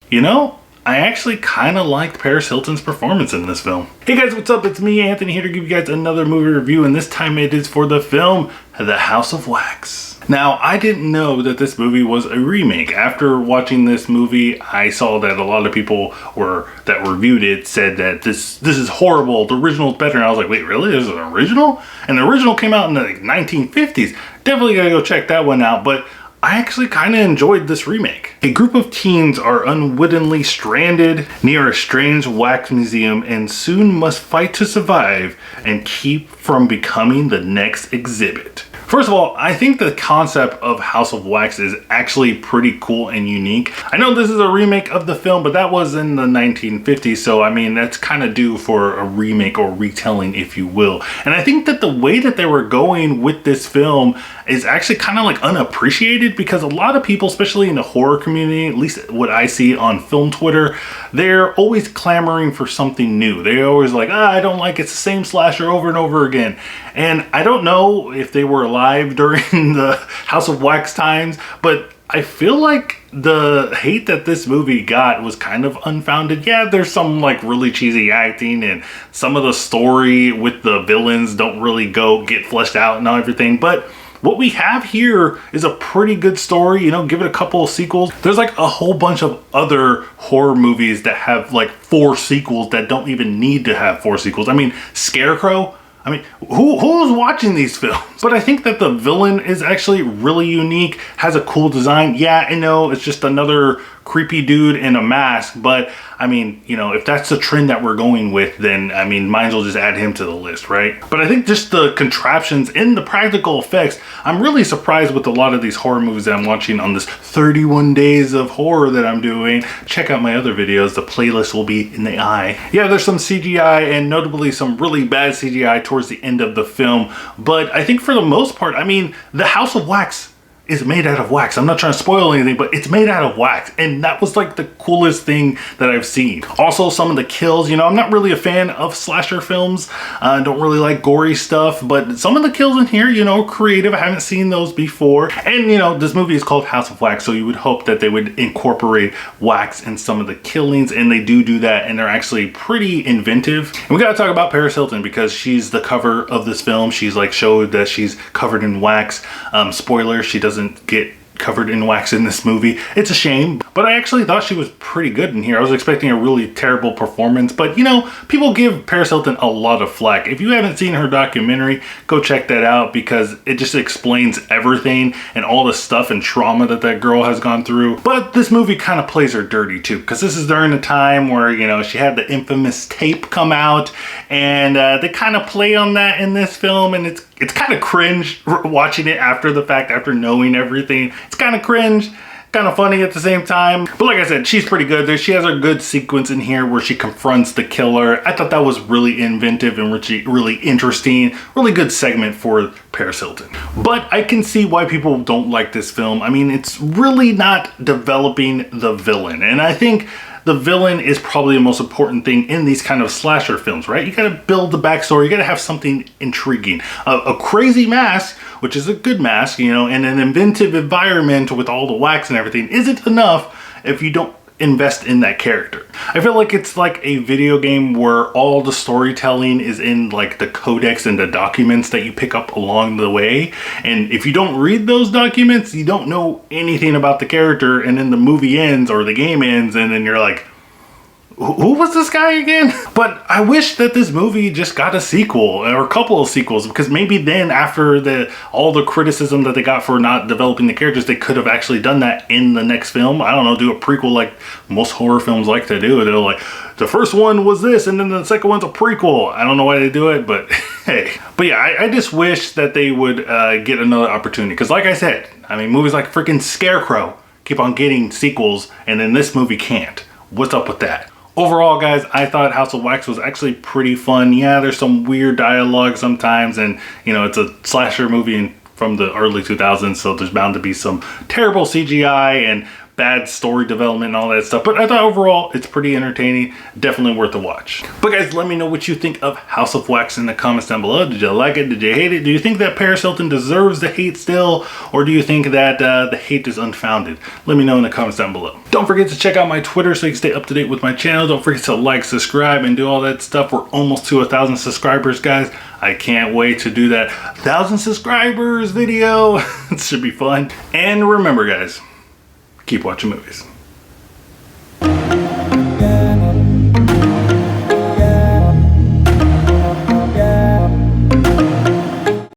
you know, I actually kind of liked Paris Hilton's performance in this film. Hey guys, what's up? It's me, Anthony, here to give you guys another movie review, and this time it is for the film The House of Wax. Now, I didn't know that this movie was a remake. After watching this movie, I saw that a lot of people that reviewed it said that this is horrible, the original is better, and I was like, wait, really? There's an original? And the original came out in the 1950s. Definitely gotta go check that one out, but I actually kind of enjoyed this remake. A group of teens are unwittingly stranded near a strange wax museum and soon must fight to survive and keep from becoming the next exhibit. First of all, I think the concept of House of Wax is actually pretty cool and unique. I know this is a remake of the film, but that was in the 1950s, so I mean, that's kind of due for a remake or retelling, if you will. And I think that the way that they were going with this film is actually kind of like unappreciated, because a lot of people, especially in the horror community, at least what I see on film Twitter, they're always clamoring for something new. They're always like, I don't like it, it's the same slasher over and over again. And I don't know if they were alive during the House of Wax times, but I feel like the hate that this movie got was kind of unfounded. Yeah, there's some like really cheesy acting, and some of the story with the villains don't really get fleshed out and everything, but what we have here is a pretty good story. You know, give it a couple of sequels. There's like a whole bunch of other horror movies that have like 4 sequels that don't even need to have 4 sequels. I mean, Scarecrow, I mean, who's watching these films? But I think that the villain is actually really unique, has a cool design. Yeah, I know it's just another creepy dude in a mask, but I mean, you know, if that's the trend that we're going with, then I mean, might as well just add him to the list, right? But I think just the contraptions and the practical effects, I'm really surprised with a lot of these horror movies that I'm watching on this 31 days of horror that I'm doing. Check out my other videos. The playlist will be in the eye. Yeah, there's some CGI, and notably some really bad CGI towards the end of the film, but I think for the most part, I mean, the House of Wax is made out of wax. I'm not trying to spoil anything, but it's made out of wax, and that was like the coolest thing that I've seen. Also, some of the kills, you know, I'm not really a fan of slasher films. I don't really like gory stuff, but some of the kills in here, you know, creative. I haven't seen those before. And, you know, this movie is called House of Wax, so you would hope that they would incorporate wax in some of the killings, and they do that, and they're actually pretty inventive. And we gotta talk about Paris Hilton, because she's the cover of this film. She's like showed that she's covered in wax. Spoiler, she doesn't get covered in wax in this movie. It's a shame, but I actually thought she was pretty good in here. I was expecting a really terrible performance, but you know, people give Paris Hilton a lot of flack. If you haven't seen her documentary, go check that out, because it just explains everything and all the stuff and trauma that girl has gone through. But this movie kind of plays her dirty too, because this is during a time where, you know, she had the infamous tape come out, and they kind of play on that in this film, and it's kind of cringe watching it after the fact, after knowing everything. It's kind of cringe, kind of funny at the same time. But like I said, she's pretty good. She has a good sequence in here where she confronts the killer. I thought that was really inventive and really interesting. Really good segment for Paris Hilton. But I can see why people don't like this film. I mean, it's really not developing the villain. And I think the villain is probably the most important thing in these kind of slasher films, right? You gotta build the backstory, you gotta have something intriguing. A crazy mask, which is a good mask, you know, and an inventive environment with all the wax and everything isn't enough if you don't invest in that character. I feel like it's like a video game where all the storytelling is in like the codex and the documents that you pick up along the way, and if you don't read those documents, you don't know anything about the character, and then the movie ends or the game ends, and then you're like, who was this guy again? But I wish that this movie just got a sequel or a couple of sequels, because maybe then after all the criticism that they got for not developing the characters, they could have actually done that in the next film. I don't know, do a prequel like most horror films like to do. They're like, the first one was this, and then the second one's a prequel. I don't know why they do it, but hey. But yeah, I just wish that they would get another opportunity, because like I said, I mean, movies like freaking Scarecrow keep on getting sequels, and then this movie can't. What's up with that? Overall, guys, I thought House of Wax was actually pretty fun. Yeah, there's some weird dialogue sometimes, and you know, it's a slasher movie from the early 2000s, so there's bound to be some terrible CGI and bad story development and all that stuff. But I thought overall it's pretty entertaining, definitely worth a watch. But guys, let me know what you think of House of Wax in the comments down below. Did you like it? Did you hate it? Do you think that Paris Hilton deserves the hate still, or do you think that the hate is unfounded? Let me know in the comments down below. Don't forget to check out my Twitter so you can stay up to date with my channel. Don't forget to like, subscribe, and do all that stuff. We're almost to 1,000 subscribers, guys. I can't wait to do that 1,000 subscribers video. It should be fun. And remember, guys, keep watching movies.